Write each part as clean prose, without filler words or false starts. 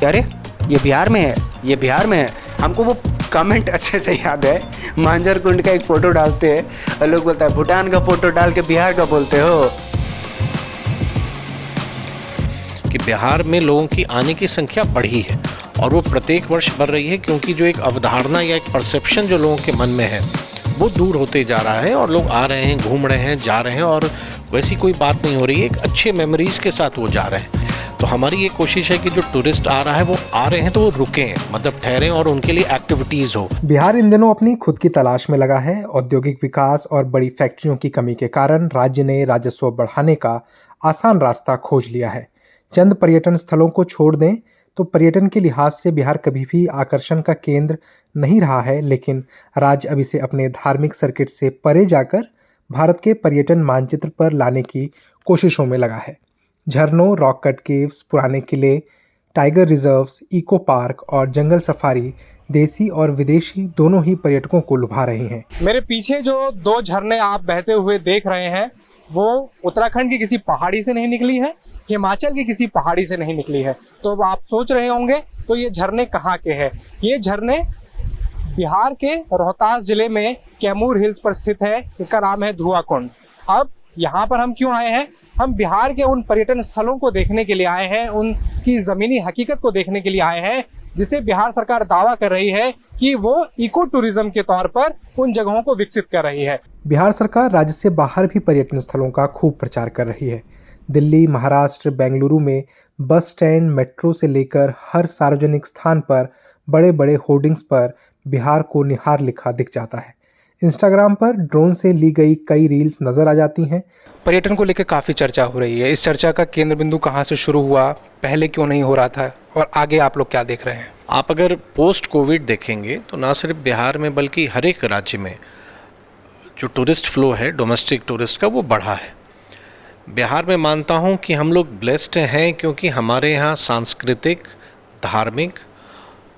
कि अरे ये बिहार में है, ये बिहार में है। हमको वो कमेंट अच्छे से याद है, मांझर कुंड का एक फ़ोटो डालते हैं और लोग बोलता है भूटान का फ़ोटो डाल के बिहार का बोलते हो। कि बिहार में लोगों की आने की संख्या बढ़ी है और वो प्रत्येक वर्ष बढ़ रही है, क्योंकि जो एक अवधारणा या एक परसेप्शन जो लोगों के मन में है वो दूर होते जा रहा है और लोग आ रहे हैं, घूम रहे हैं, जा रहे हैं और वैसी कोई बात नहीं हो रही है, एक अच्छे मेमोरीज़ के साथ वो जा रहे हैं। तो हमारी ये कोशिश है कि जो टूरिस्ट आ रहा है वो आ रहे हैं तो वो रुकें, मतलब ठहरें और उनके लिए एक्टिविटीज़ हो। बिहार इन दिनों अपनी खुद की तलाश में लगा है। औद्योगिक विकास और बड़ी फैक्ट्रियों की कमी के कारण राज्य ने राजस्व बढ़ाने का आसान रास्ता खोज लिया है। चंद पर्यटन स्थलों को छोड़ दें तो पर्यटन के लिहाज से बिहार कभी भी आकर्षण का केंद्र नहीं रहा है, लेकिन राज्य अब इसे अपने धार्मिक सर्किट से परे जाकर भारत के पर्यटन मानचित्र पर लाने की कोशिशों में लगा है। झरनों, रॉक कट केव्स, पुराने किले, टाइगर रिजर्व्स, इको पार्क और जंगल सफारी देसी और विदेशी दोनों ही पर्यटकों को लुभा रहे हैं। मेरे पीछे जो दो झरने आप बहते हुए देख रहे हैं वो उत्तराखंड की किसी पहाड़ी से नहीं निकली है, हिमाचल की किसी पहाड़ी से नहीं निकली है। तो आप सोच रहे होंगे तो ये झरने कहाँ के हैं? ये झरने बिहार के रोहतास जिले में कैमूर हिल्स पर स्थित है। इसका नाम है धुआं कुंड। अब यहाँ पर हम क्यों आए हैं? हम बिहार के उन पर्यटन स्थलों को देखने के लिए आए हैं, उनकी ज़मीनी हकीकत को देखने के लिए आए हैं जिसे बिहार सरकार दावा कर रही है कि वो इको टूरिज्म के तौर पर उन जगहों को विकसित कर रही है। बिहार सरकार राज्य से बाहर भी पर्यटन स्थलों का खूब प्रचार कर रही है। दिल्ली, महाराष्ट्र, बेंगलुरु में बस स्टैंड, मेट्रो से लेकर हर सार्वजनिक स्थान पर बड़े बड़े होर्डिंग्स पर बिहार को निहार लिखा दिख जाता है। इंस्टाग्राम पर ड्रोन से ली गई कई रील्स नज़र आ जाती हैं। पर्यटन को लेकर काफ़ी चर्चा हो रही है। इस चर्चा का केंद्र बिंदु कहाँ से शुरू हुआ, पहले क्यों नहीं हो रहा था और आगे आप लोग क्या देख रहे हैं? आप अगर पोस्ट कोविड देखेंगे तो ना सिर्फ बिहार में बल्कि हर एक राज्य में जो टूरिस्ट फ्लो है डोमेस्टिक टूरिस्ट का वो बढ़ा है। बिहार में मानता हूँ कि हम लोग ब्लेस्ड हैं क्योंकि हमारे यहाँ सांस्कृतिक, धार्मिक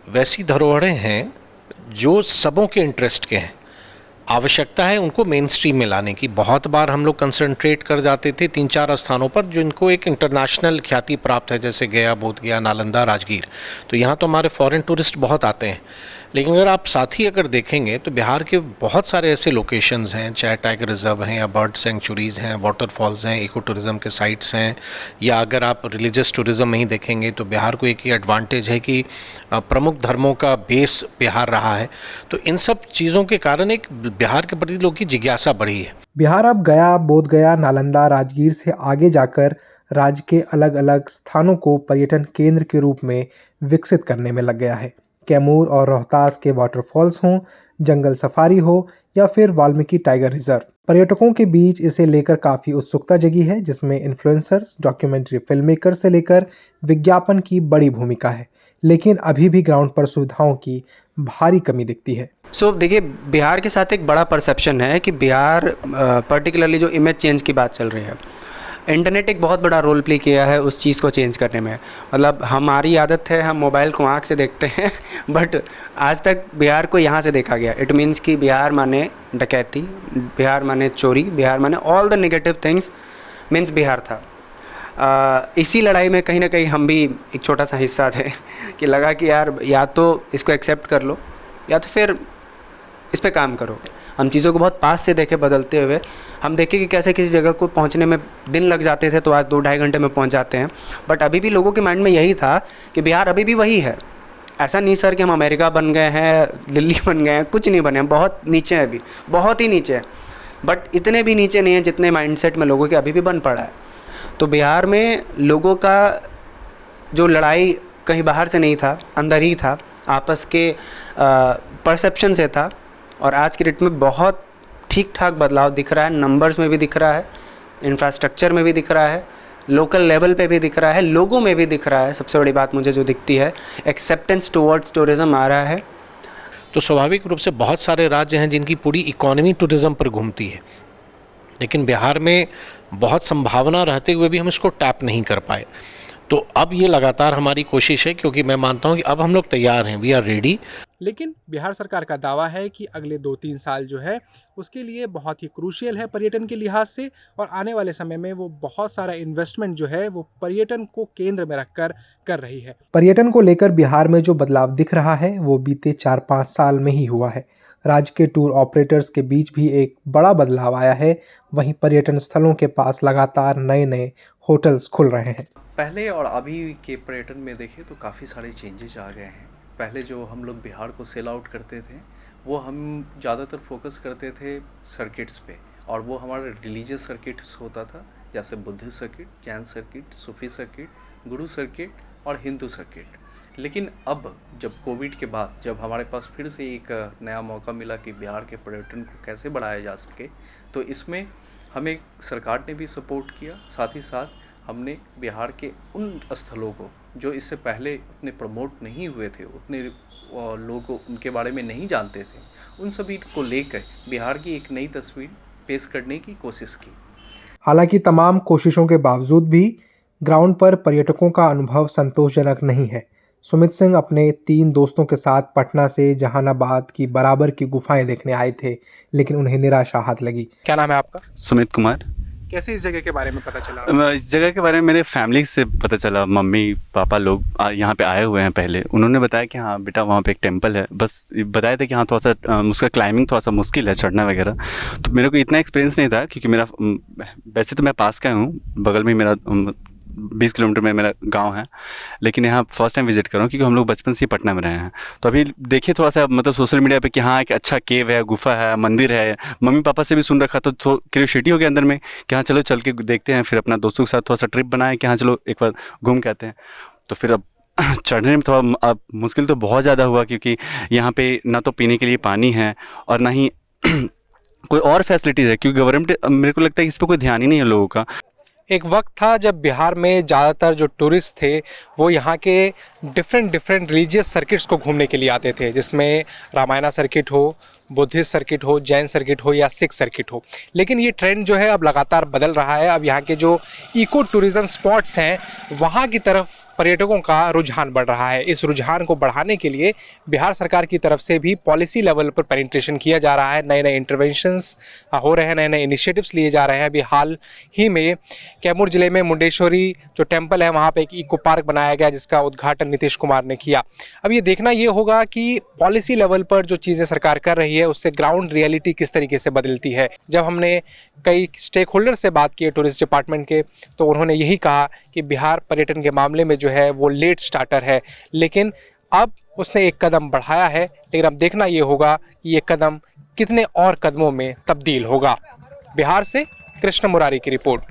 वैसी धरोहरें हैं जो सबों के इंटरेस्ट के हैं। आवश्यकता है उनको मेन स्ट्रीम में लाने की। बहुत बार हम लोग कंसंट्रेट कर जाते थे 3-4 स्थानों पर जिनको एक इंटरनेशनल ख्याति प्राप्त है, जैसे गया, बोधगया, नालंदा, राजगीर। तो यहाँ तो हमारे फॉरेन टूरिस्ट बहुत आते हैं। लेकिन अगर आप साथ ही अगर देखेंगे तो बिहार के बहुत सारे ऐसे लोकेशंस हैं, चाहे टाइगर रिजर्व हैं या बर्ड सेंचुरीज़ हैं, वाटरफॉल्स हैं, इको टूरिज़म के साइट्स हैं, या अगर आप रिलीजियस टूरिज़म में ही देखेंगे तो बिहार को एक ही एडवांटेज है कि प्रमुख धर्मों का बेस बिहार रहा है। तो इन सब चीज़ों के कारण एक बिहार के प्रति लोगों की जिज्ञासा बढ़ी है। बिहार अब गया, बोधगया, नालंदा, राजगीर से आगे जाकर राज्य के अलग अलग स्थानों को पर्यटन केंद्र के रूप में विकसित करने में लग गया है। कैमूर और रोहतास के वाटरफॉल्स हों, जंगल सफारी हो या फिर वाल्मीकि टाइगर रिजर्व, पर्यटकों के बीच इसे लेकर काफ़ी उत्सुकता जगी है, जिसमें इन्फ्लुएंसर्स, डॉक्यूमेंट्री फिल्म मेकर से लेकर विज्ञापन की बड़ी भूमिका है। लेकिन अभी भी ग्राउंड पर सुविधाओं की भारी कमी दिखती है। देखिए, बिहार के साथ एक बड़ा परसेप्शन है कि बिहार पर्टिकुलरली जो इमेज चेंज की बात चल रही है, इंटरनेट एक बहुत बड़ा रोल प्ले किया है उस चीज़ को चेंज करने में। मतलब हमारी आदत है हम मोबाइल को आँख से देखते हैं बट आज तक बिहार को यहाँ से देखा गया। इट मीन्स कि बिहार माने डकैती, बिहार माने चोरी, बिहार माने all the negative things means Bihar था। इसी लड़ाई में कहीं ना कहीं हम भी एक छोटा सा हिस्सा थे कि लगा कि यार या तो इसको एक्सेप्ट कर लो या तो फिर इस पे काम करो। हम चीज़ों को बहुत पास से देखे बदलते हुए, हम देखें कि कैसे किसी जगह को पहुंचने में दिन लग जाते थे तो आज 2-2.5 घंटे में पहुंच जाते हैं। बट अभी भी लोगों के माइंड में यही था कि बिहार अभी भी वही है। ऐसा नहीं सर कि हम अमेरिका बन गए हैं, दिल्ली बन गए हैं, कुछ नहीं बने हैं, बहुत नीचे है अभी, बहुत ही नीचे है। बट इतने भी नीचे नहीं है जितने माइंडसेट में लोगों के अभी भी बन पड़ा है। तो बिहार में लोगों का जो लड़ाई कहीं बाहर से नहीं था, अंदर ही था, आपस के परसेप्शन से था। और आज की डेट में बहुत ठीक ठाक बदलाव दिख रहा है। नंबर्स में भी दिख रहा है, इंफ्रास्ट्रक्चर में भी दिख रहा है, लोकल लेवल पे भी दिख रहा है, लोगों में भी दिख रहा है। सबसे बड़ी बात मुझे जो दिखती है, एक्सेप्टेंस टुवर्ड्स टूरिज़्म आ रहा है। तो स्वाभाविक रूप से बहुत सारे राज्य हैं जिनकी पूरी इकोनॉमी टूरिज़्म पर घूमती है, लेकिन बिहार में बहुत संभावना रहते हुए भी हम इसको टैप नहीं कर पाए। तो अब ये लगातार हमारी कोशिश है, क्योंकि मैं मानता हूँ कि अब हम लोग तैयार हैं, वी आर रेडी। लेकिन बिहार सरकार का दावा है कि अगले 2-3 साल जो है उसके लिए बहुत ही क्रूशियल है पर्यटन के लिहाज से, और आने वाले समय में वो बहुत सारा इन्वेस्टमेंट जो है वो पर्यटन को केंद्र में रखकर कर रही है। पर्यटन को लेकर बिहार में जो बदलाव दिख रहा है वो बीते 4-5 साल में ही हुआ है। राज्य के टूर ऑपरेटर्स के बीच भी एक बड़ा बदलाव आया है। वहीं पर्यटन स्थलों के पास लगातार नए नए होटल्स खुल रहे हैं। पहले और अभी के पर्यटन में देखें तो काफ़ी सारे चेंजेस आ गए हैं। पहले जो हम लोग बिहार को सेल आउट करते थे वो हम ज़्यादातर फोकस करते थे सर्किट्स पे, और वो हमारा रिलीजियस सर्किट्स होता था, जैसे बुद्धिस्ट सर्किट, जैन सर्किट, सूफी सर्किट, गुरु सर्किट और हिंदू सर्किट। लेकिन अब जब कोविड के बाद जब हमारे पास फिर से एक नया मौका मिला कि बिहार के पर्यटन को कैसे बढ़ाया जा सके, तो इसमें हमें सरकार ने भी सपोर्ट किया। साथ ही साथ हमने बिहार के उन स्थलों को जो इससे पहले उतने प्रमोट नहीं हुए थे, उतने लोग उनके बारे में नहीं जानते थे, उन सभी को लेकर बिहार की एक नई तस्वीर पेश करने की कोशिश की। हालांकि तमाम कोशिशों के बावजूद भी ग्राउंड पर पर्यटकों का अनुभव संतोषजनक नहीं है। सुमित सिंह अपने 3 दोस्तों के साथ पटना से जहानाबाद की बराबर की गुफाएं देखने आए थे, लेकिन उन्हें निराशा हाथ लगी। क्या नाम है आपका? सुमित कुमार। कैसे इस जगह के बारे में पता चला? इस जगह के बारे में मेरे फैमिली से पता चला। मम्मी पापा लोग यहाँ पे आए हुए हैं पहले, उन्होंने बताया कि हाँ बेटा वहाँ पे एक टेंपल है, बस बताया था कि हाँ थोड़ा सा उसका क्लाइंबिंग थोड़ा सा मुश्किल है, चढ़ना वगैरह। तो मेरे को इतना एक्सपीरियंस नहीं था, क्योंकि मेरा वैसे तो मैं पास का हूँ, बगल में मेरा 20 किलोमीटर में मेरा गांव है, लेकिन यहाँ फर्स्ट टाइम विजिट कर रहा हूँ, क्योंकि हम लोग बचपन से ही पटना में रहे हैं। तो अभी देखिए थोड़ा सा मतलब सोशल मीडिया पे कि हाँ एक अच्छा केव है, गुफा है, मंदिर है, मम्मी पापा से भी सुन रखा, तो क्यूरियोसिटी हो गया अंदर में कि हाँ चलो चल के देखते हैं। फिर अपना दोस्तों के साथ थोड़ा सा ट्रिप बनाया कि हाँ चलो एक बार घूम के आते हैं। तो फिर अब चढ़ने में थोड़ा अब मुश्किल तो बहुत ज़्यादा हुआ, क्योंकि यहाँ पे ना तो पीने के लिए पानी है और ना ही कोई और फैसिलिटीज़ है, क्योंकि गवर्नमेंट, मेरे को लगता है इस पर कोई ध्यान ही नहीं है लोगों का। एक वक्त था जब बिहार में ज़्यादातर जो टूरिस्ट थे वो यहाँ के डिफरेंट रिलीजियस सर्किट्स को घूमने के लिए आते थे, जिसमें रामायणा सर्किट हो, बुद्धिस्ट सर्किट हो, जैन सर्किट हो या सिख सर्किट हो। लेकिन ये ट्रेंड जो है अब लगातार बदल रहा है। अब यहाँ के जो इको टूरिज़्म स्पॉट्स हैं वहाँ की तरफ पर्यटकों का रुझान बढ़ रहा है। इस रुझान को बढ़ाने के लिए बिहार सरकार की तरफ से भी पॉलिसी लेवल पर पेनिट्रेशन किया जा रहा है, नए नए इंटरवेंशंस हो रहे हैं, नए नए इनिशिएटिव्स लिए जा रहे हैं। अभी हाल ही में कैमूर जिले में मुंडेश्वरी जो टेम्पल है वहाँ पे एक इको पार्क बनाया गया, जिसका उद्घाटन नीतीश कुमार ने किया। अब ये देखना ये होगा कि पॉलिसी लेवल पर जो चीज़ें सरकार कर रही है उससे ग्राउंड रियलिटी किस तरीके से बदलती है। जब हमने कई स्टेक होल्डर से बात की टूरिस्ट डिपार्टमेंट के, तो उन्होंने यही कहा कि बिहार पर्यटन के मामले में जो है वो लेट स्टार्टर है, लेकिन अब उसने एक कदम बढ़ाया है। लेकिन अब देखना ये होगा कि ये कदम कितने और कदमों में तब्दील होगा। बिहार से कृष्ण मुरारी की रिपोर्ट।